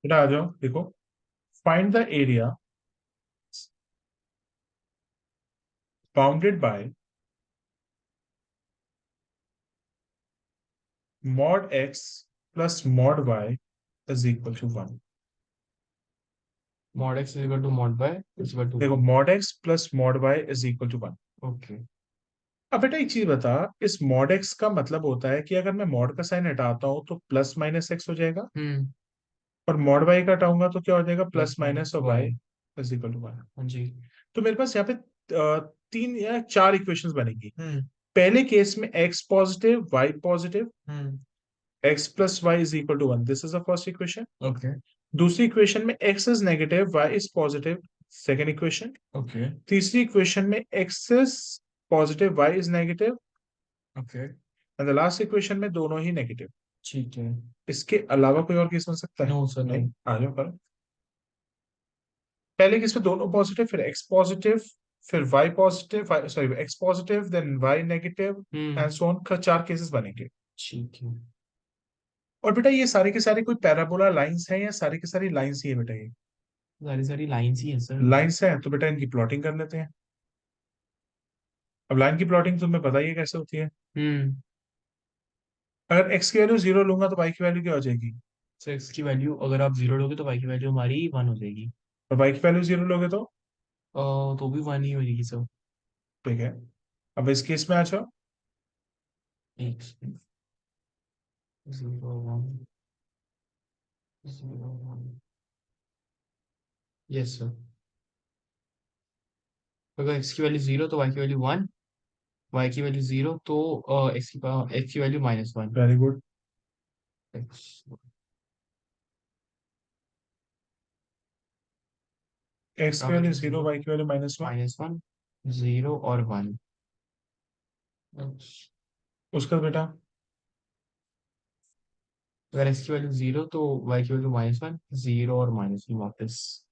बेटा आ जाओ, देखो। Find the area bounded by mod x plus mod y is equal to one. Mod x is equal to mod by is equal to देखो, one. Mod x plus mod y is equal to one. Okay. अब बेटा एक चीज बता, इस mod x का मतलब होता है कि अगर मैं मॉड का साइन हटाता हूं तो प्लस माइनस एक्स हो जाएगा, हम्म। और मॉड वाई का हटाऊंगा तो क्या हो जाएगा, प्लस प्लस माइनस माइनस और Y Y. Is equal to one. हाँ जी। तो मेरे पास यहाँ पे तीन या चार इक्वेशंस बनेंगी। हम्म। पहले केस में X positive Y positive, hmm. X plus Y is equal to one, this is the first equation. Okay. दूसरी इक्वेशन में X is negative Y is positive, second equation. Okay. तीसरी इक्वेशन में X is positive Y is negative, okay. And the last equation में दोनों ही negative. ठीक है। इसके अलावा कोई और केस बन सकता है? No sir, no. नहीं, आ जाओ करो। पहले केस में दोनों पॉजिटिव, फिर एक्स पॉजिटिव, फिर Y positive, sorry X positive then Y negative, hmm. And so on का चार केसेस बनेंगे। ठीक है। और बेटा ये सारे के सारे कोई पैराबोला लाइंस हैं या सारी की सारी लाइंस ही है बेटा? ये सारी सारी लाइंस ही है सर। लाइंस है तो बेटा इनकी प्लॉटिंग कर लेते हैं। अब लाइन की प्लॉटिंग तुम्हें पता ही है कैसे होती है। हम्म। अगर एक्स की वैल्यू जीरो लूंगा तो वाई की वैल्यू क्या हो जाएगी? सर एक्स की वैल्यू अगर आप जीरो लोगे तो वाई की वैल्यू हमारी वन हो जाएगी। और वाई की वैल्यू जीरो लोगे तो? तो भी वन ही हो जाएगी सर। ठीक है। अब इस केस में आ जाओ। एक zero one zero one. Yes sir. अगर एक्स की वैल्यू जीरो तो वाई की वैल्यू वन। वाई की वैल्यू जीरो तो एक्स की value minus one. Very good. X x की वैल्यू जीरो वाई की value minus one. Minus one, zero और वन। उसका बेटा अगर एक्स की वैल्यू जीरो तो वाई की वैल्यू माइनस वन, जीरो और माइनस वन वापस।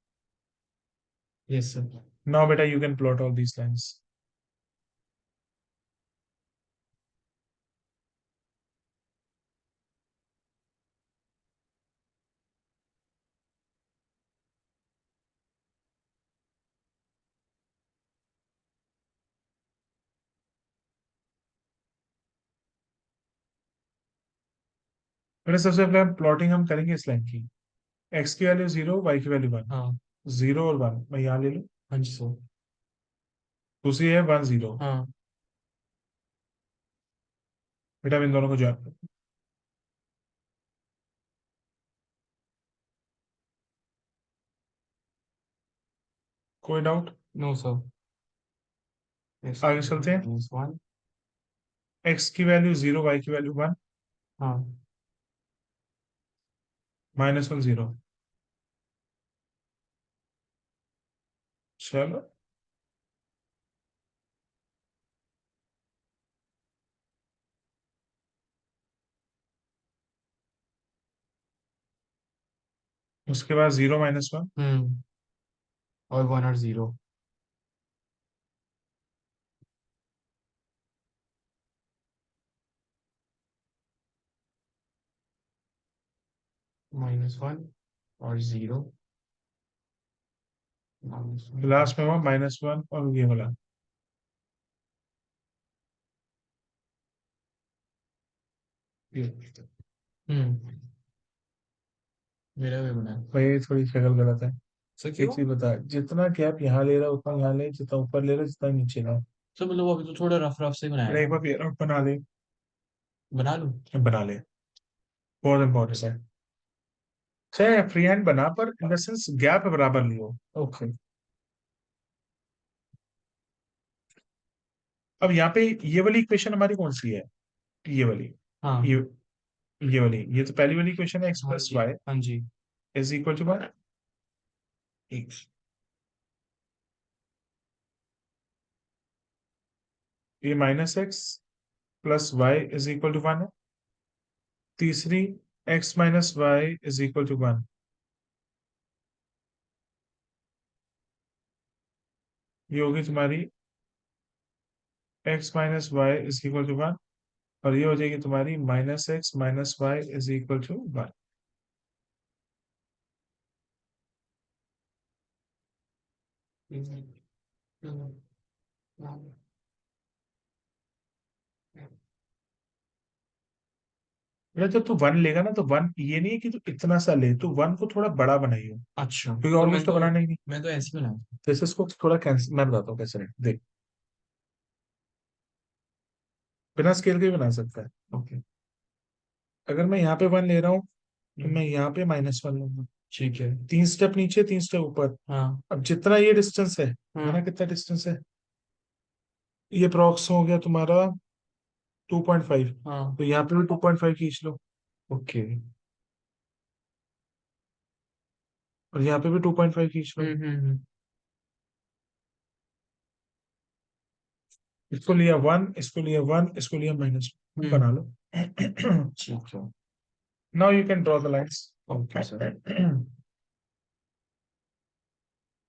Yes sir. नाउ बेटा you can plot all these lines. बेटा सबसे पहले प्लॉटिंग हम करेंगे इस लाइन की। एक्स की वैल्यू जीरो वाई की वैल्यू वन। हाँ। जीरो और वन मैं यहाँ ले लूँ। हाँ जी सर। दूसरी है वन जीरो। हाँ। बेटा अब इन दोनों को ज्वाइन। कोई डाउट? No sir. एक्स आगे चलते हैं। Minus one. एक्स की वैल्यू जीरो वाई की वैल्यू वन, हाँ। Minus one zero. चलो। उसके बाद जीरो माइनस वन। और वन और जीरो। माइनस वन और जीरो। Minus one. लास्ट में हुआ माइनस वन और ये वाला। ये हम्म। मेरा भी बना है। भाई थोड़ी शक्ल गलत है। सर एक क्यों? चीज बता, जितना गैप यहाँ ले रहा है उतना यहाँ ले, जितना ऊपर ले रहा है जितना नीचे ला। सर मतलब अभी तो थोड़ा रफ रफ से बनाया बेटा एक ना। बार पेयर आउट बना ले। बना लूं? बना ले, बहुत इंपॉर्टेंट है। चाहे फ्री हैंड बना पर इन द सेंस गैप बराबर नहीं हो। ओके। अब यहाँ पे ये वाली इक्वेशन हमारी कौन सी है? ये वाली। हाँ। ये ये वाली, ये तो पहली वाली इक्वेशन है, एक्स हाँ प्लस जी। वाई हाँ जी। Is equal to one. ये minus x plus Y is equal to one है। तीसरी, x minus y is equal to one. ये होगी तुम्हारी x minus y is equal to one, और ये हो जाएगी तुम्हारी minus x minus y is equal to one. बेटा जब तू वन लेगा ना, तो वन ये नहीं है कि तू इतना सा ले, तू वन को थोड़ा बड़ा बनाइयो, अच्छा, क्योंकि तो मैं ऑलमोस्ट तो तो बनाना ही नहीं। मैं तो ऐसे ही बनाया। तो इसको थोड़ा कैंसिल, मैं बताता हूँ कैसे, देख, बिना स्केल के भी बना सकता है। ओके। अगर मैं यहाँ पे वन ले रहा हूँ, तो मैं यहाँ पे माइनस वन लूंगा। ठीक है। 3 स्टेप नीचे, 3 स्टेप ऊपर। हाँ। अब जितना ये डिस्टेंस है ना, हाँ। कितना डिस्टेंस है, ये अप्रॉक्स हो गया तुम्हारा 2.5। हाँ। तो यहाँ पे भी 2.5 खींच लो, ओके। और यहाँ पे भी 2.5 खींच लो। इसको लिया वन, इसको लिया वन, इसको लिया माइनस हम्म। बना लो। ठीक है। Now you can draw the lines. Okay sir.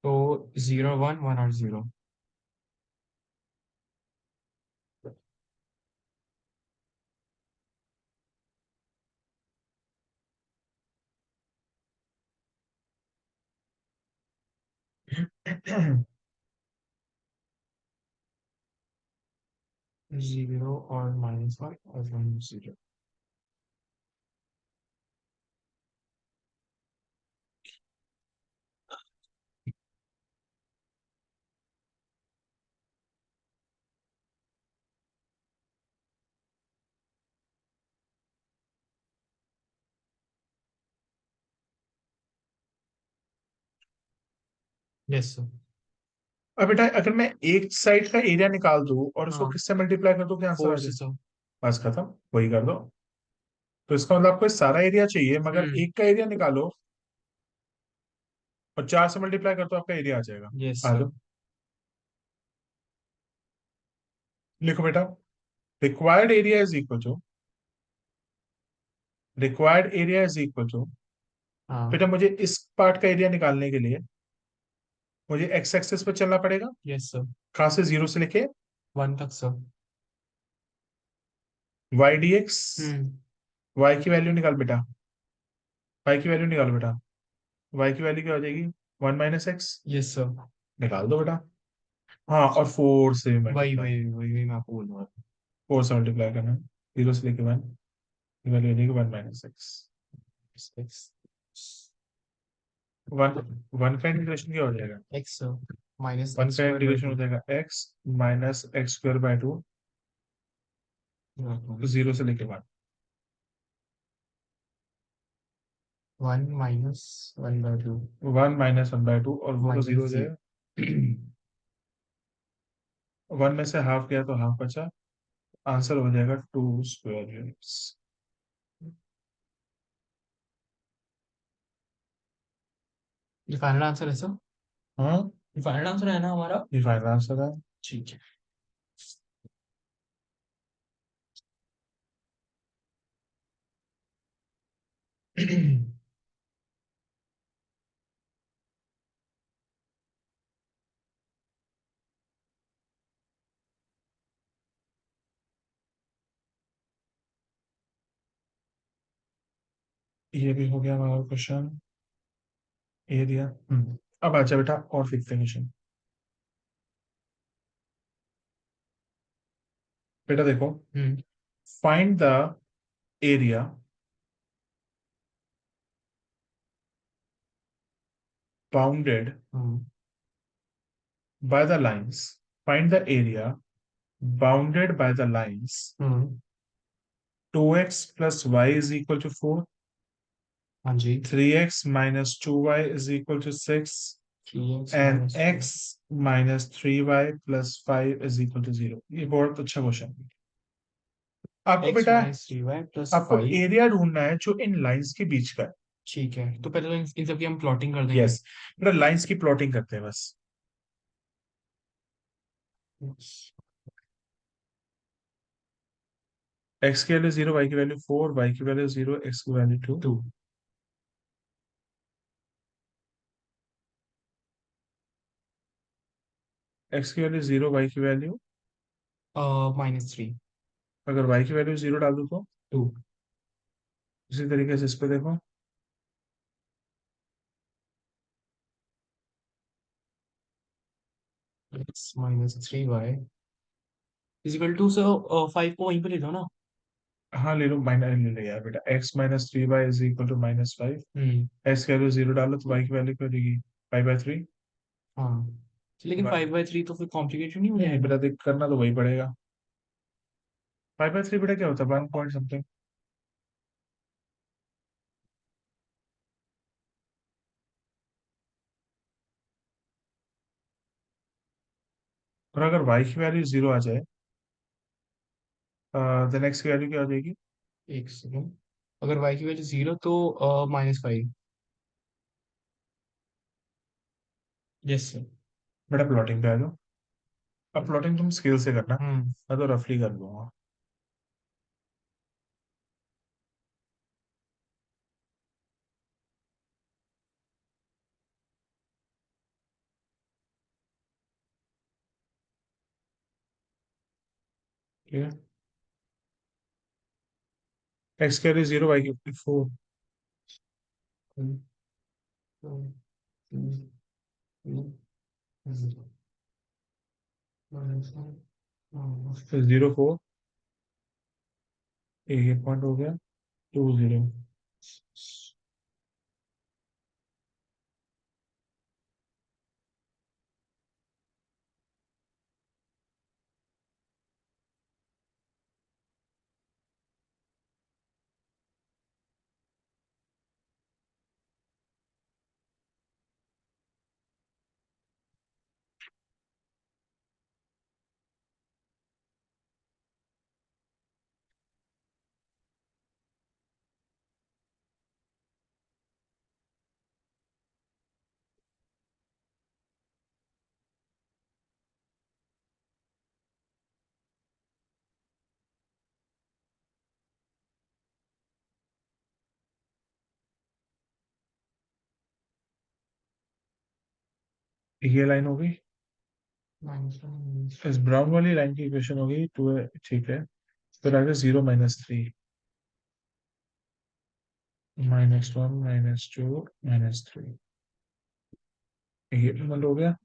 तो 0 1 1 और 0। जीरो और -1 और 1 0। Yes sir. अब बेटा अगर मैं एक साइड का एरिया निकाल दूं और उसको हाँ। किससे मल्टीप्लाई कर दूं कि आंसर आ 4 जाए, से सर। बस खत्म, वही कर दो। तो इसका मतलब आपको सारा एरिया चाहिए, मगर हम्म। एक का एरिया निकालो और 4 से मल्टीप्लाई कर दो, आपका एरिया आ जाएगा। Yes ah sir. जाओ, लिखो बेटा। Required area is equal to, required area is equal to, हाँ। बेटा मुझे इस पार्ट का एरिया निकालने के लिए मुझे एक्स एक्सेस पर चलना पड़ेगा। Yes sir. कहाँ से, 0 से लेके 1 तक सर। Y d x. हम्म। वाई की वैल्यू निकाल बेटा, वाई की वैल्यू निकाल बेटा। वाई की वैल्यू क्या हो जाएगी, 1 - x। Yes sir. निकाल दो बेटा। हाँ, और 4 से वही मल्टीप्लाई, वही वही वही मैं आपको बोल रहा 4 से मल्टीप्लाई करना है, 0 से लेके 1, वैल्यू हो जाएगी 1 - x। था। वन, वन का इंटीग्रेशन क्या हो जाएगा, x sir. Minus one x का स्क्वायर बाई इंटीग्रेशन हो 2। जाएगा x - x² 2, 0 से लेके 1। 1 - 1/2। 1 - 1/2, और वो तो 0 हो -0। जाएगा। 1 में से हाफ गया तो हाफ बचा, आंसर हो जाएगा 2 स्क्वायर यूनिट्स। ये फाइनल आंसर है सर। हाँ, ये फाइनल आंसर है ना हमारा। ये फाइनल आंसर है। ठीक है। ये भी हो गया हमारा क्वेश्चन, एरिया। अब अच्छा बेटा, और देखते हैं क्वेश्चन। बेटा देखो, हम्म। Find the area bounded hmm. by the lines. Find the area bounded by the lines hmm. 2x plus y is equal to 4, हाँ जी। 3x minus 2y is equal to 6, 3x and minus 2। x minus 3y plus 5 is equal to 0। ये बहुत अच्छा question है। आपको x बेटा, minus 3y plus आपको 5। Area ढूंढना है जो इन लाइंस के बीच का है। ठीक है, तो पहले तो इन सब की हम प्लॉटिंग कर देंगे। यस, बेटा लाइंस की प्लॉटिंग करते हैं बस। x की वैल्यू 0, y की वैल्यू 4, y की वैल्यू 0, x की वैल्यू 2। 2। x की वैल्यू 0, y की वैल्यू, -3। अगर y की वैल्यू 0 डाल दो तो 2। इसी तरीके से इस पे देखो, माइनस 3y इजिकल टू, सो 5 को वहीं पे ले लो ना। हाँ ले लो, माइनस ले लो यार बेटा, x-3y is equal to -5। Hmm. x की वैल्यू 0 डालो तो y की वैल्यू क्या हो जाएगी, 5/3। हाँ, लेकिन 5/3 तो फिर कॉम्प्लिकेटेड नहीं हो नहीं जाएगा? बेटा, देख करना तो वही पड़ेगा। 5/3 बेटा क्या होता है, 1 पॉइंट समथिंग। और अगर y की वैल्यू 0 आ जाए, देन x की वैल्यू क्या हो जाएगी। एक सेकंड, अगर y की वैल्यू 0 तो -5। Yes sir. बेटा प्लॉटिंग पे आ जाओ। अब प्लॉटिंग तुम स्केल से करना, हम्म। मैं तो रफली कर दूंगा। ठीक है, x की वैल्यू 0, y की 4। हम्म, हम्म, हम्म, हम्म, हम्म, 0 4, एक पॉइंट हो गया, 2 0। ये लाइन होगी, इस ब्राउन वाली लाइन की इक्वेशन होगी 2, ठीक है। फिर आगे 0 - 3, -1 -2 -3, ये नंबर हो गया।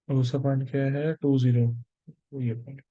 और दूसरा पॉइंट क्या है, 2 0, ये point.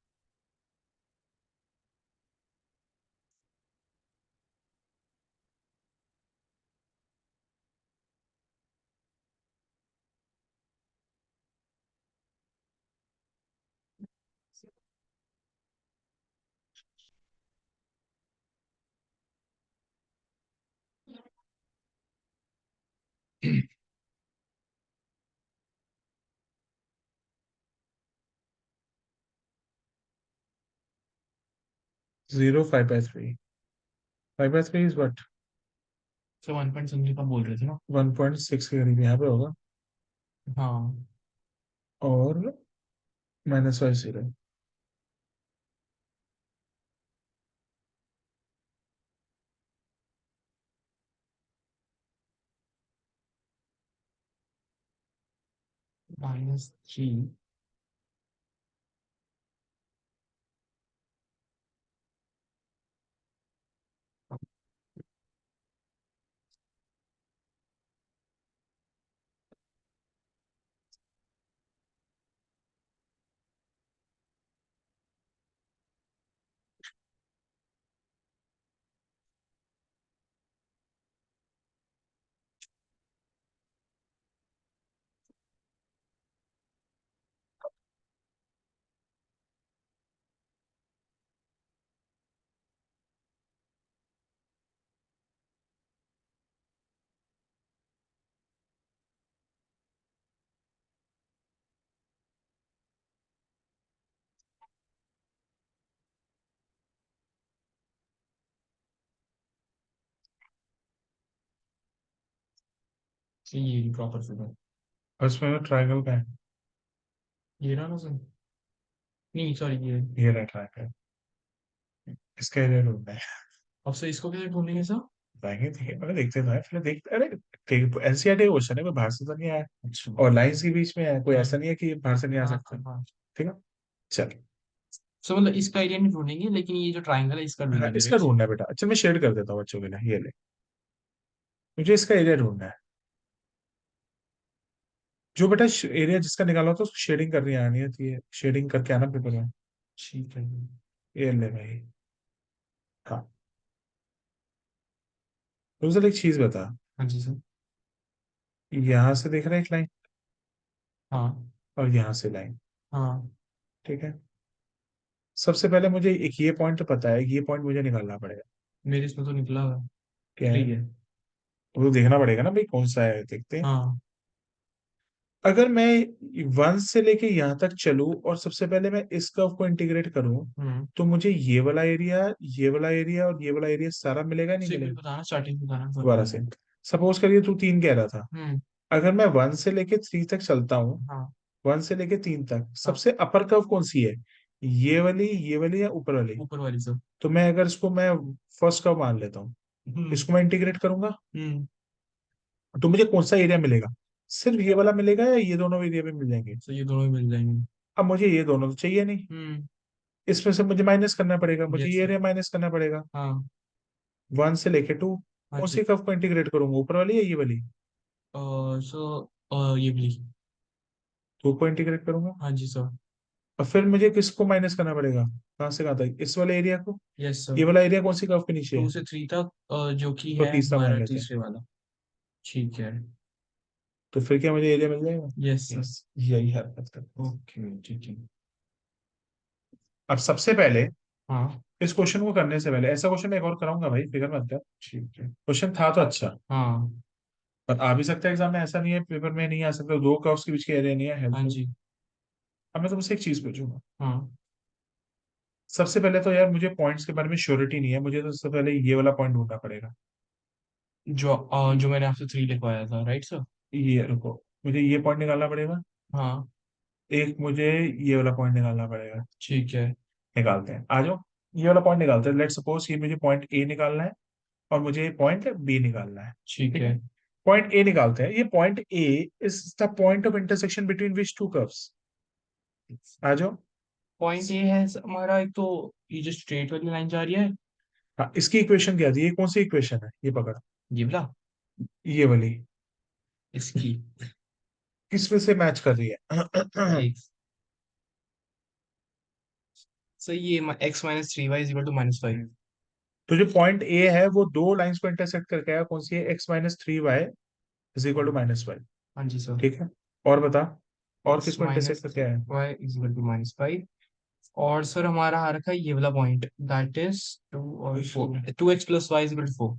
0 5/3, 5/3 is what, sir 1 point something का बोल रहे थे ना? 1.6 के करीब यहाँ पे होगा। हाँ। और -5 0। -3। ये प्रॉपर फिगर। और इसमें ट्रायंगल का है, ये रहा ना सर? नहीं सॉरी, ये। ये रहा ट्रायंगल, इसका एरिया ढूंढना है। अब सर इसको कैसे ढूंढेंगे सर? पाएंगे, देखिए मैंने देखते तो है, फिर देखते, अरे एनसीईआरटी क्वेश्चन है, कोई बाहर से तो नहीं आया। अच्छा। और लाइंस के बीच में है, कोई हाँ ऐसा नहीं है कि बाहर से नहीं आ हाँ सकता। हाँ हाँ। ठीक है, चल। सो मतलब इसका एरिया नहीं ढूंढेंगे, लेकिन ये जो ट्राइंगल है इसका हाँ ढूंढेंगे, इसका राइट? ढूंढना है बेटा, अच्छा मैं शेड कर देता हूँ बच्चों के लिए, ये ले, मुझे इसका एरिया ढूंढना है। जो बेटा एरिया जिसका निकाला होता है उसको शेडिंग करनी आनी होती है, शेडिंग करके आना पेपर में। ठीक है। ये ले भाई। हाँ। दूसरा एक चीज बता, हाँ जी सर। यहाँ से देख रहा है एक लाइन, हाँ। और यहाँ से लाइन, हाँ। ठीक है। सबसे पहले मुझे एक ये पॉइंट पता है, ये पॉइंट मुझे निकालना पड़ेगा। मेरे इसमें तो निकला हुआ है। क्या है? थ्री है। वो तो देखना पड़ेगा ना भाई कौन सा है, देखते हैं। हाँ। अगर मैं वन से लेके यहाँ तक चलूं और सबसे पहले मैं इस कर्व को इंटीग्रेट करूं, हम्म। तो मुझे ये वाला एरिया और ये वाला एरिया सारा मिलेगा नहीं तो एक मिनट मिलेगा? बताना, स्टार्टिंग बताना फिर दोबारा से। बताना। सपोज करिए तू तीन कह रहा था। हम्म। अगर मैं वन से लेके थ्री तक चलता हूँ, हाँ। वन से लेके तीन तक हाँ। सबसे अपर कर्व कौन सी है? ये वाली या ऊपर वाली? ऊपर वाली सर। तो मैं अगर इसको मैं फर्स्ट कर्व मान लेता हूँ, हम्म। इसको मैं इंटीग्रेट करूंगा, हम्म। तो मुझे कौन सा एरिया मिलेगा? सिर्फ ये वाला मिलेगा या ये दोनों एरिया भी मिल जाएंगे? तो ये दोनों ही मिल जाएंगे। अब मुझे ये दोनों तो चाहिए नहीं, हम्म। इसमें से मुझे माइनस करना पड़ेगा, मुझे यस ये सर। एरिया माइनस करना पड़ेगा। हाँ। वन से लेके टू, हाँ कौन जी। सी कर्व को इंटीग्रेट करूंगा, ऊपर वाली या ये वाली? ये भी। टू को इंटीग्रेट करूंगा। हाँ जी सर। और फिर मुझे किसको माइनस करना पड़ेगा, कहाँ से कहाँ तक, इस वाले एरिया को? Yes sir. ये वाला एरिया कौन सी कर्व के नीचे टू है? से थ्री तक, जो कि तो है तीसरा मान हमारा लेते हैं। तीसरे वाला। ठीक है। तो फिर क्या मुझे एरिया मिल जाएगा? Yes sir. यस, यही हरकत करते हैं। ओके ठीक है। अब सबसे पहले हाँ। इस क्वेश्चन को करने से पहले, ऐसा क्वेश्चन मैं एक और कराऊंगा भाई, फिक्र मत कर। ठीक है। क्वेश्चन था तो अच्छा, हाँ। पर आ भी सकता है एग्जाम में, ऐसा नहीं है पेपर में नहीं आ सकता, दो कर्व्स के बीच के एरिया नहीं है हाँ हेल्पफुल। जी। अब मैं तुमसे एक चीज पूछूंगा। हाँ। सबसे पहले तो यार मुझे पॉइंट्स के बारे में श्योरिटी नहीं है, मुझे तो सबसे पहले ये वाला पॉइंट ढूंढना पड़ेगा। जो मैंने आपसे थ्री लिखवाया था, राइट सर। ये रुको, मुझे ये पॉइंट निकालना पड़ेगा, हाँ। एक मुझे ये वाला पॉइंट निकालना पड़ेगा। ठीक है। निकालते हैं, आ जाओ। ये वाला पॉइंट निकालते हैं, लेट सपोज ये मुझे पॉइंट ए निकालना है और मुझे पॉइंट बी निकालना है। ठीक ठीक है। है। पॉइंट ए निकालते हैं, ये point A is the point of intersection between which two curves. आ जाओ। पॉइंट ये है हमारा, एक तो ये जो स्ट्रेट वाली लाइन जा रही है। हाँ, इसकी इक्वेशन क्या थी, ये कौन सी इक्वेशन है, ये पकड़। ये वाला। ये वाली इसकी। किस में से मैच कर रही है? एक। सर ये x minus three y is equal to minus five. तो जो पॉइंट ए है वो दो लाइंस को इंटरसेक्ट करके आया, कौन सी है? X minus three y is equal to minus five. हाँ जी सर। ठीक है। और बता, और एक्स किसको इंटरसेक्ट माइनस करके आया? Y is equal to minus five. और सर हमारा आ रखा है ये वाला पॉइंट, दैट इज टू और four, two x plus Y is equal to four.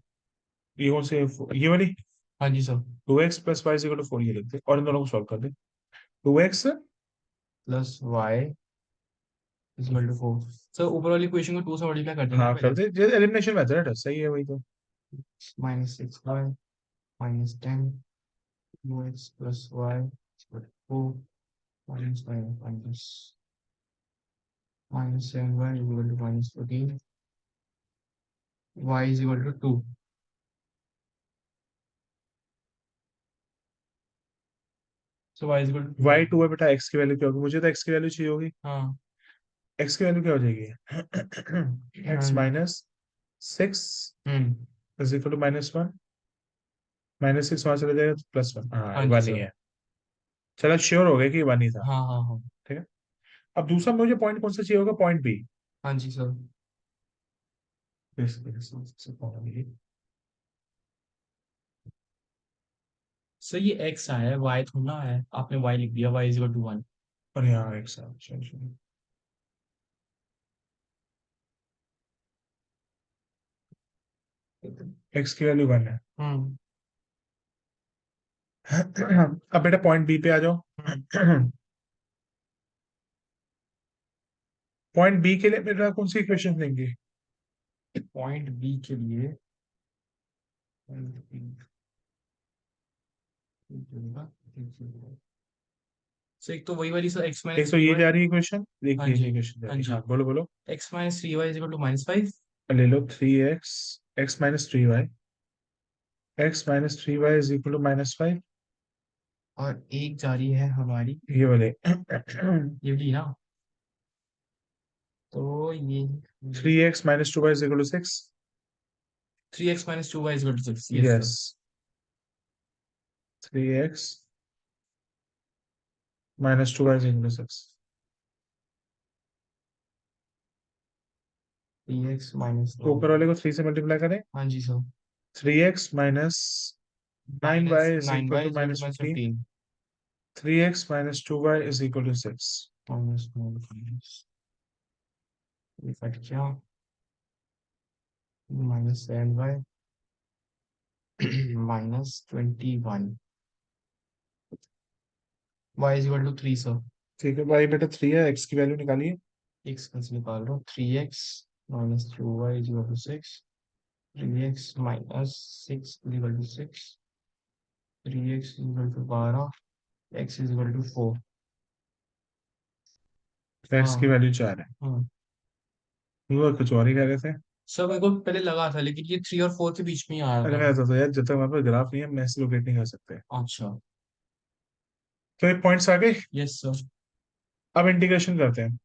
ये कौन से, ये वाली? हाँ जी sir. Two x plus y equal to four, ये लिख दे और इन दोनों को सॉल्व कर दे। Two x, plus Y is equal to four. Sir ऊपर वाली इक्वेशन को टू से मल्टीप्लाई कर देंगे ना हाँ कर पहले। दे, एलिमिनेशन मेथड है, सही है वही तो। Minus six y minus ten, two x plus Y is equal to four, minus five minus minus seven y is equal to minus fourteen, y is equal to two. So y is equal to two. Y two है बेटा, x की value क्या होगी, मुझे तो x की value चाहिए होगी। हाँ। एक्स की वैल्यू क्या हो जाएगी? एक्स हाँ। Minus six hmm. Is equal to minus one, minus six वहां चला जाएगा तो प्लस वन, हाँ हाँ जी वन ही सर। है। चलो श्योर हो गया कि वन ही था। हाँ हाँ हाँ। ठीक है। अब दूसरा मुझे पॉइंट कौन सा चाहिए होगा, पॉइंट बी। हाँ जी सर। सर ये एक्स आया है, वाई थोड़ा ना है, आपने वाई लिख दिया, y is equal to one. और यहाँ एक साथ चलो, एक्स की वैल्यू वन है। हम्म। अब बेटा पॉइंट बी पे आ जाओ। हम्म। पॉइंट बी के लिए बेटा कौन सी इक्वेशन देंगे? पॉइंट बी के लिए सर एक तो वही वाली सर, एक्स एक माइनस तो थ्री ये वाई। जा रही है इक्वेशन, हाँ देखिए जी। ये इक्वेशन जा हाँ रही है, जी। हाँ बोलो बोलो। X minus three y is equal to minus five. ले लो three x, x minus three y, x minus three y is equal to minus five. और एक जा रही है हमारी, ये वाले ये वाली ना, तो ये three x minus two y is equal to six. Three x minus two y is equal to six, yes yes, sir. Three x -2y is equal to 6। 3x minus तो ऊपर वाले को 3 से मल्टीप्लाई करें। हाँ जी sir. 3x minus 9y is nine equal by two is equal to minus minus 15। 15। 3x minus 2y is equal to 6। Minus minus ये cut क्या, -7y -21 y is equal to 3 sir. ठीक है, y बेटा 3 है, x की value निकालिए। x का से निकाल रहा हूँ, 3x -2y is equal to 6। 3x -6 is equal to 6। 3x is equal to 12। x is equal to 4। x की हाँ। वैल्यू 4 है। हाँ वो कुछ और ही कह रहे थे। सर, मेरे को पहले लगा था लेकिन ये 3 और 4 के बीच में ही आ रहा अरे था। मैं कहता था यार, जब तक हमारे पास ग्राफ नहीं है हम ऐसे लोकेट नहीं कर सकते। अच्छा। तो ये पॉइंट्स आ गए। Yes sir. अब इंटीग्रेशन करते हैं।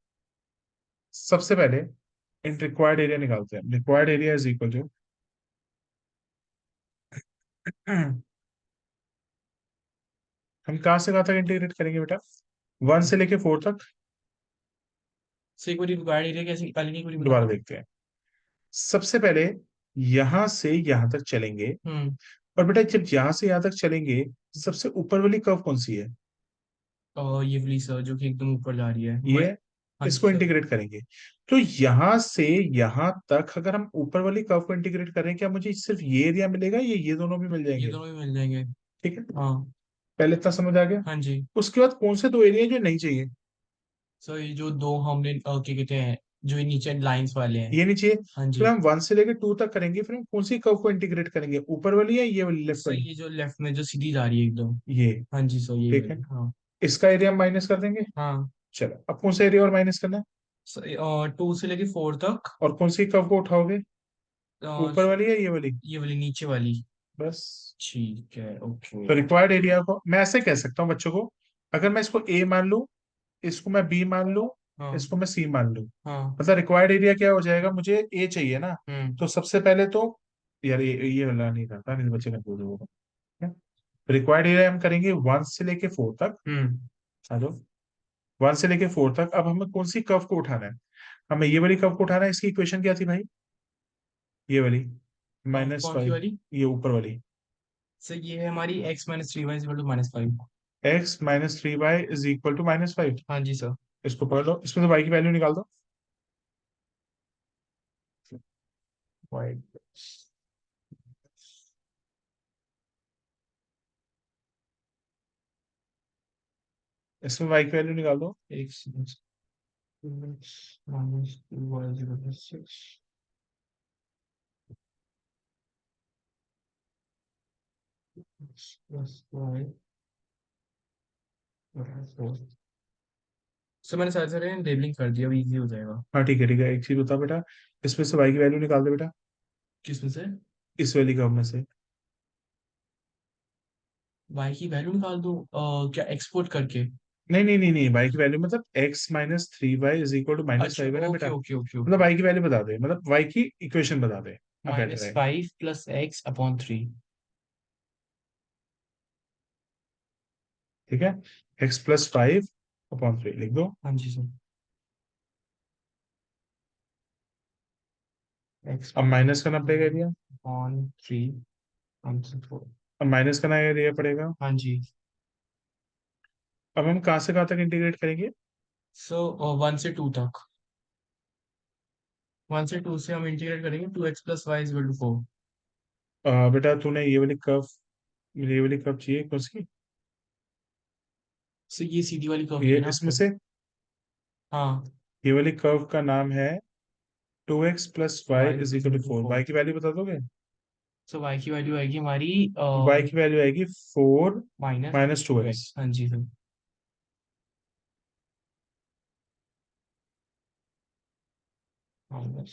सबसे पहले इन रिक्वायर्ड एरिया निकालते हैं। Required area is equal to हम कहाँ से कहाँ तक इंटीग्रेट करेंगे बेटा? 1 से लेके 4 तक। सर एक बार रिक्वायर्ड एरिया कैसे निकालेंगे, एक बार दोबारा बताना। देखते हैं। सबसे पहले यहां से यहां तक चलेंगे। हम्म। और बेटा जब यहां से यहां तक चलेंगे, सबसे ऊपर वाली कर्व कौन सी है? और ये वाली सर जो कि एकदम ऊपर जा रही है ये। हाँ जी इसको सर। इंटीग्रेट करेंगे। तो यहां से यहां तक अगर हम ऊपर वाली कर्व को इंटीग्रेट करें, क्या मुझे सिर्फ ये एरिया मिलेगा या ये दोनों भी मिल ये जाएंगे? दोनों भी मिल जाएंगे। ठीक है। हाँ। पहले इतना समझ आ गया। हाँ जी। उसके बाद कौन से दो एरिया जो नहीं चाहिए? सर ये जो दो हमने क्या कहते हैं, जो ये नीचे लाइंस वाले हैं। ये नहीं चाहिए। हाँ फिर जी। हम 1 से लेकर 2 तक करेंगे, फिर हम कौन सी कर्व को इंटीग्रेट करेंगे, ऊपर वाली या ये वाली लेफ्ट सर वाली? ये जो लेफ्ट में जो सीधी जा रही है एकदम। ये। हाँ जी सर, ये ठीक है। वाली हाँ। इसका एरिया हम माइनस कर देंगे। हाँ। चलो, अब कौन सा एरिया और माइनस करना है? सर 2 से लेके 4 तक। और कौन सी कर्व को उठाओगे? अ, ऊपर वाली या ये वाली? ये वाली नीचे वाली। बस। ठीक है, ओके। तो रिक्वायर्ड एरिया को मैं ऐसे कह सकता हूँ बच्चों को। अगर मैं इसको ए मान लूं, इसको मैं बी मान लूं, हाँ। इसको मैं सी मान लूं, हाँ। मतलब रिक्वायर्ड एरिया क्या हो जाएगा? मुझे ए चाहिए ना। हम्म। तो सबसे पहले तो यार ये वाला नहीं करता, नहीं तो बच्चे का बोल होगा। रिक्वायर्ड एरिया हम करेंगे 1 से लेके 4 तक। हम्म। हेलो। 1 से लेके 4 तक। अब हमें कौन सी कर्व को उठाना है? हमें ये वाली कर्व को उठाना है। इसकी इक्वेशन क्या थी भाई? ये वाली माइनस कौन सी फाइव वाली? ये ऊपर वाली। सर ये है हमारी x -3y = -5। x-3y is equal to -5। हाँ जी सर। इसको पढ़ लो, इसमें से y की वैल्यू निकाल दो। वाइट। इसमें y की वैल्यू निकाल दो। x -2y = 6 +y = 4। सर मैंने सारे सारे लेबलिंग कर दिया, अब इजी हो जाएगा। हाँ ठीक है ठीक है, एक चीज बता बेटा। इसमें से y की वैल्यू निकाल दे बेटा। किसमें से? इस वाली कर्व में से। y की वैल्यू निकाल दूं क्या एक्सपोर्ट करके? नहीं नहीं नहीं नहीं, y की वैल्यू मतलब x-3y इज इक्वल टू अच्छा, -5 है ना ओके बेटा। ओके ओके मतलब ओके। y की वैल्यू बता दे, मतलब y की इक्वेशन बता दे। अब बेटर है। -5 + x/3। ठीक है। x + 5/3 लिख दो। हाँ जी सर। x अब माइनस करना पड़ेगा एरिया। Upon 3 answer 4। अब माइनस करना एरिया पड़ेगा। हाँ जी। अब हम कहाँ से कहाँ तक इंटीग्रेट करेंगे? सो 1 से 2 तक। 1 से 2 से हम इंटीग्रेट करेंगे, 2x + y = 4। बेटा तूने ये वाली कर्व चाहिए कौन सी? सो ये सीधी वाली कर्व ये है ना इसमें आपको? से। हाँ। ये वाली कर्व का नाम है 2x + y y is = equal to 4। 4। y की वैल्यू बता दोगे? सो y की वैल्यू आएगी हमारी y की वैल्यू आएगी 4 माइनस टू एक्स। -2x। हाँ जी सर। माइनस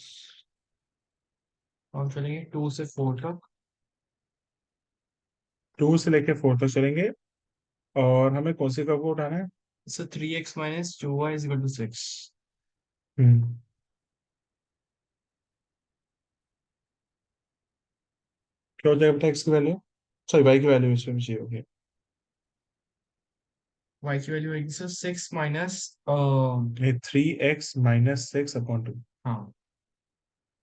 और चलेंगे 2 से 4 तक। 2 से लेके 4 तक चलेंगे। और हमें कौन सी कर्व को उठाना है? सो 3x - 2y = 6। हम्म। क्या हो जाएगा बेटा x की वैल्यू? सॉरी y की वैल्यू इसमें चाहिए होगी। y की वैल्यू आएगी सर 6 माइनस ये 3x-6/2। हाँ।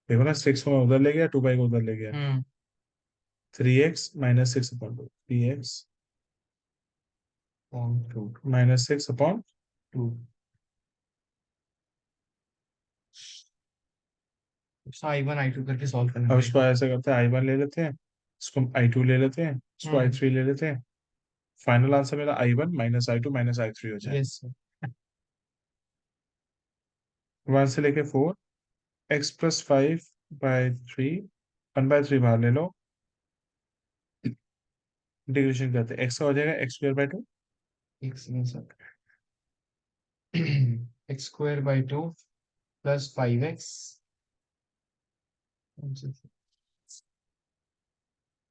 देखो ना, 6 को मैं उधर ले गया, 2 को उधर ले गया। 3x-6/2, 3x to -6/2। To I1 I2 करके सॉल्व करना अब इसको पड़ेगा। ऐसा करते हैं, i1 ले लेते हैं, इसको i2 ले लेते हैं, इसको हम्म। i3 ले लेते हैं। फाइनल आंसर मेरा i1 - i2 - i3 हो जाए। Yes sir. 1 से लेके 4, x + 5/3, 1/3 बाहर ले लो, इंटीग्रेशन करते हैं, x का हो जाएगा x²/2। एक second sir. x²/2 plus 5x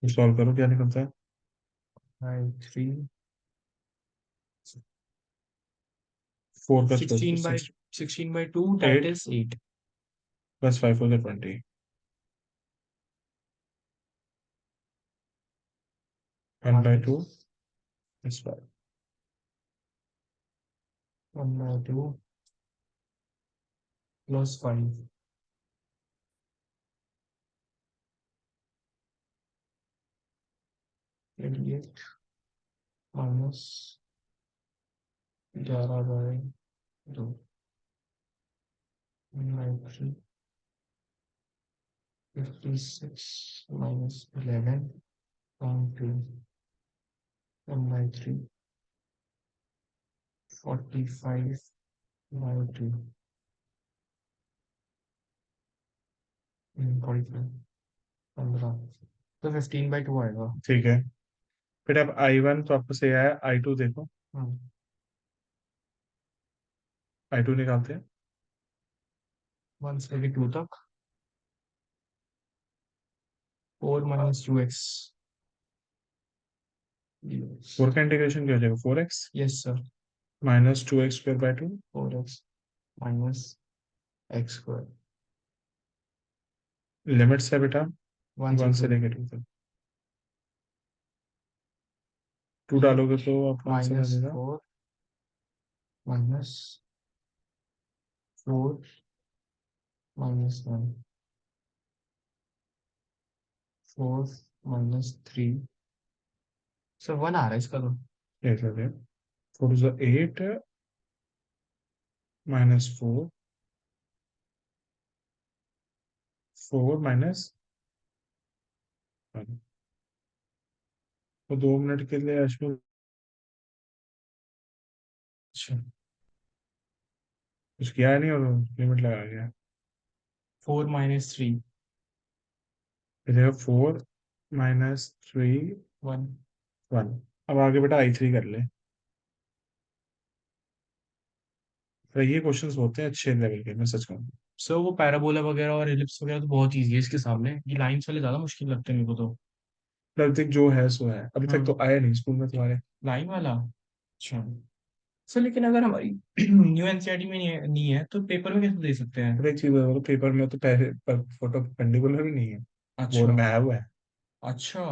solve करो, क्या निकलता है? बाई 3 4 का स्क्वायर 16 बाई 6, 16/2 दैट 8 इज 8। +5 हो गया 20। 1/2 is 5। 1/2 प्लस 5 28 माइनस 11/2 1/3 56 minus 11/2 1/3 45/2 45 15 तो 15/2 आएगा। ठीक है, फिर अब i1 तो आपको सही आया, i2 देखो, हाँ। i2 निकालते हैं। 1 से लेके 2 तक 4 minus 2x 4 का इंटीग्रेशन क्या हो जाएगा? 4x yes sir. -2x²/2। 4x minus x square limits है बेटा 1 से 1 से 2 लेके 2 तक। 2 डालोगे तो आपका आंसर आ minus जाएगा 4 minus 4 minus 1 4 minus 3 सर 1 आ रहा है इसका तो। 8 हो गया। 4 is 8 -4, 4 -1। तो 2 मिनट के लिए अश्विन, अच्छा कुछ किया नहीं और लिमिट लगा गया। 4 minus 3 इधर 4 - 3 1 1। अब आगे बेटा i3 कर ले। तो ये क्वेश्चंस होते हैं अच्छे लेवल के, मैं सच कहूँ। सर वो पैराबोला वगैरह और एलिप्स वगैरह तो बहुत इजी है इसके सामने, ये लाइंस वाले ज्यादा मुश्किल लगते हैं मेरे को तो। नजदीक जो है सो है, अभी तक तो हम्म। आया नहीं स्कूल में तुम्हारे। लाइन वाला अच्छा। सर लेकिन अगर हमारी न्यू एनसीईआरटी में नहीं है तो पेपर में कैसे दे सकते हैं? फिर एक चीज है, पेपर में तो पहले पर फोटो परपेंडिकुलर भी नहीं है, बोर्ड अच्छा। में आया हुआ है। अच्छा।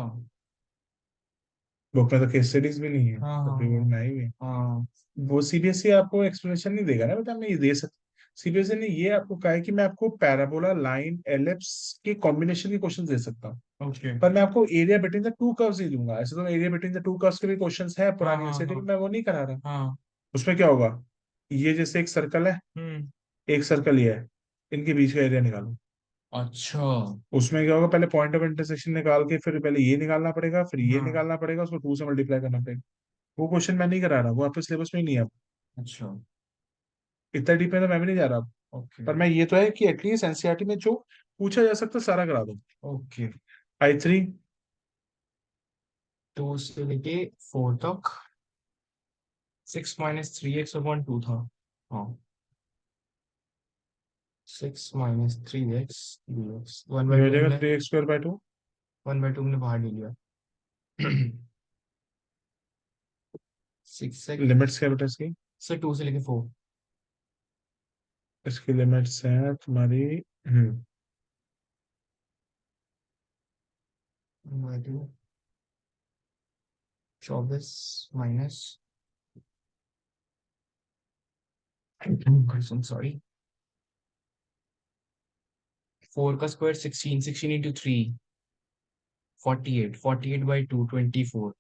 बुक में तो केस स्टडीज भी नहीं है, हाँ तो हाँ बोर्ड हाँ में आई हुई है। हाँ। वो सीबीएसई आपको एक्सप्लेनेशन नहीं देगा ना बेटा, मैं ये दे सकता। सीबीएसई ने ये आपको कहा है कि मैं आपको पैराबोला, लाइन, एलिप्स के कॉम्बिनेशन के क्वेश्चन दे सकता हूँ, ओके। पर मैं आपको area between the two curves नहीं दूंगा। ऐसे तो area between the two curves के भी क्वेश्चंस है हाँ पुरानी हाँ एनसीईआरटी हाँ में, मैं वो नहीं करा रहा। हाँ। उसमें क्या होगा, ये जैसे एक सर्कल है, हम्म। एक सर्कल ये है, इनके बीच का एरिया निकालो। अच्छा। उसमें क्या होगा, पहले पॉइंट ऑफ इंटरसेक्शन निकाल के फिर पहले ये निकालना पड़ेगा, फिर ये हाँ। निकालना पड़ेगा, उसको 2 से मल्टीप्लाई करना पड़ेगा। वो क्वेश्चन मैं नहीं करा रहा, वो आपके सिलेबस में ही नहीं है। अच्छा। इतना डीप में तो मैं भी नहीं जा रहा। ओके। पर मैं ये तो है कि एटलीस्ट एनसीईआरटी में जो पूछा जा सकता सारा करा दो। ओके। i3 2 से लेके 4 तक 6 minus 3x/2 था। हाँ। 6 minus 3x dx वन ये बाई हो टू जाएगा हमने 3x² 2। 1/2 हमने बाहर ले लिया। 6 x लिमिट्स क्या बेटा इसकी? से 2 से लेके 4। इसकी लिमिट्स हैं तुम्हारी, हम्म 1/2 24 माइनस सॉरी, 4 का स्क्वायर 16, 16 इंटू 3 48, 48 बाई 2 24,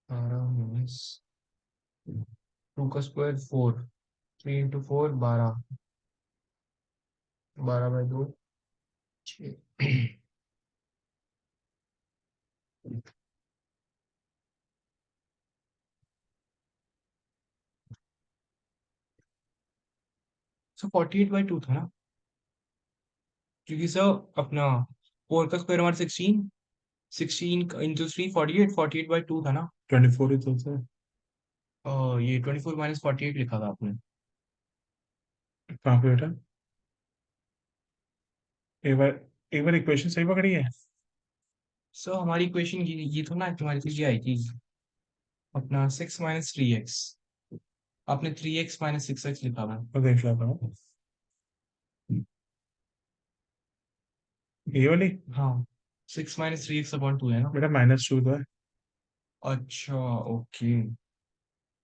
12 माइनस 2 का square 4, 3 into 4 12, 12 by 2 6। So 48 by 2 था ना, क्योंकि सर अपना 4 का स्क्वायर हमारा 16, 16 इंटू 3 48, 48 बाई 2 था ना। 24 ही तो था। ये 24 माइनस 48 लिखा था आपने। कहाँ पे बेटा? एक बार इक्वेशन सही पकड़ी है। सो हमारी इक्वेशन ये तो ना तुम्हारी तो ये आई थी अपना 6 माइनस 3x, आपने 3x माइनस 6x लिखा हुआ है। तो देख लेता हूँ ये वाली। हाँ, 6 माइनस 3x अपॉन 2 है ना। बेटा -2 तो है। अच्छा, okay.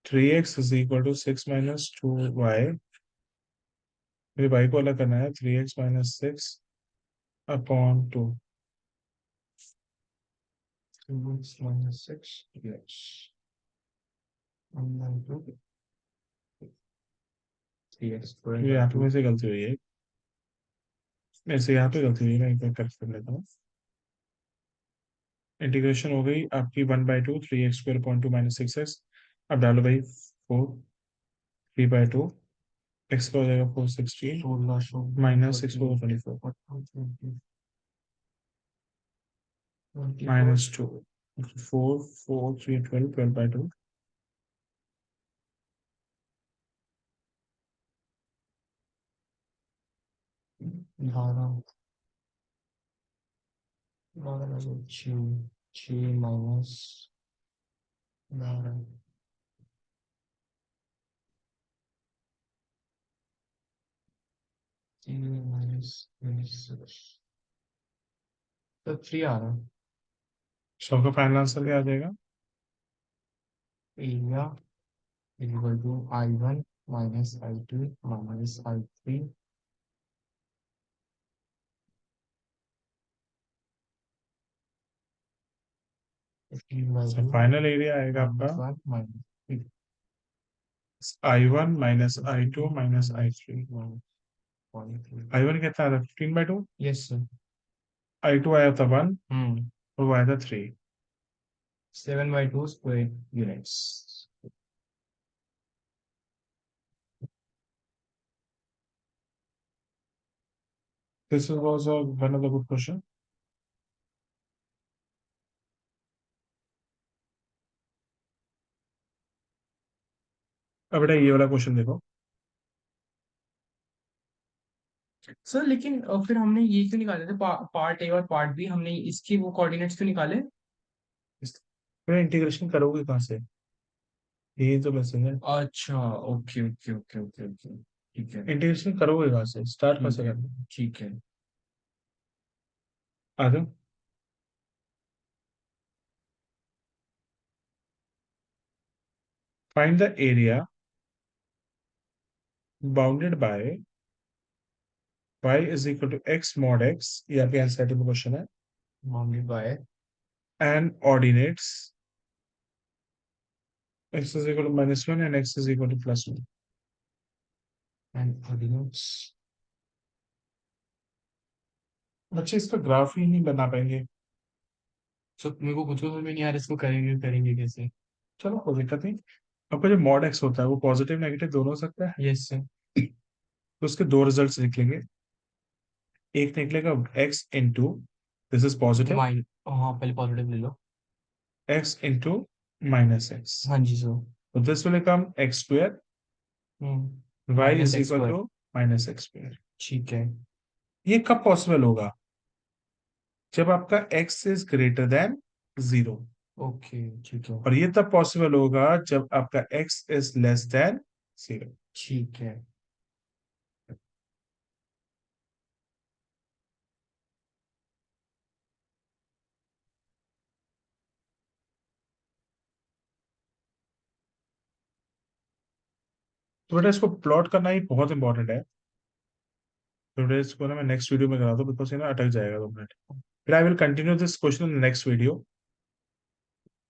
3x is equal to 6 - 2y। मेरे भाई को अलग करना है। 3x - 6/2। 2x minus 6 3x 1/2 3x square ये बाई यहाँ पे 2। मेरे से गलती हुई है। मेरे से यहाँ पे गलती हुई है, मैं एक बार करेक्ट कर लेता हूँ। इंटीग्रेशन हो गई आपकी 1/2 3x² - 2 - 6x। अब डालो भाई 4 3/2। x का हो जाएगा 416 16 -6 × 24 -2 4 4 3 12 12/2 12, 6 माइनस 12, 3 माइनस 26, तो 3 आ रहा है। सौ का फाइनल आंसर क्या आ जाएगा? Area equal to I1 minus I2 minus I3 final area आएगा माइनस आपका 1 minus I1 - I2 - I3। 3। I1 कितना था 15/2। Yes sir. I2 आया था 1 हम्म, और वो आया था 3। 7/2 square units. This was one of the good question। अब बेटा ये वाला क्वेश्चन देखो। सर लेकिन फिर हमने ये क्यों निकाले थे पार्ट ए और पार्ट बी, हमने इसके वो कोऑर्डिनेट्स क्यों निकाले? फिर इंटीग्रेशन करोगे कहाँ से? यही तो मैसेज है। अच्छा, okay okay okay okay okay, ठीक है। इंटीग्रेशन करोगे कहाँ से? स्टार्ट कहाँ ठीक से है, करना? ठीक है। आ जाओ। Find the area bounded by y is equal to x mod x। ये आपके एनसीईआरटी में क्वेश्चन है। Bounded by and ordinates x is equal to -1 and x is equal to +1। And coordinates. बच्चे इसका ग्राफ ही नहीं बना पाएंगे। सर मेरे को कुछ समझ में नहीं आ रहा, इसको करेंगे करेंगे कैसे? चलो कोई दिक्कत नहीं। आपका जो मॉड एक्स होता है वो पॉजिटिव नेगेटिव दोनों हो सकता है। Yes sir. तो उसके दो रिजल्ट्स निकलेंगे। एक निकलेगा x into, this is positive, mine हाँ, पहले पॉजिटिव ले लो। x into -x। हाँ जी सर। तो this will become x² y minus is x equal square. To -x²। ठीक है। ये कब पॉसिबल होगा? जब आपका x is greater than 0। Okay, ठीक है। और ये तब पॉसिबल होगा जब आपका x इज लेस देन 0। ठीक है। तो बेटा इसको प्लॉट करना ही बहुत इंपॉर्टेंट है। तो बेटा इसको ना मैं नेक्स्ट वीडियो में कराता हूँ, बिकॉज ये ना अटक जाएगा 2 मिनट। फिर I will continue this question in next video.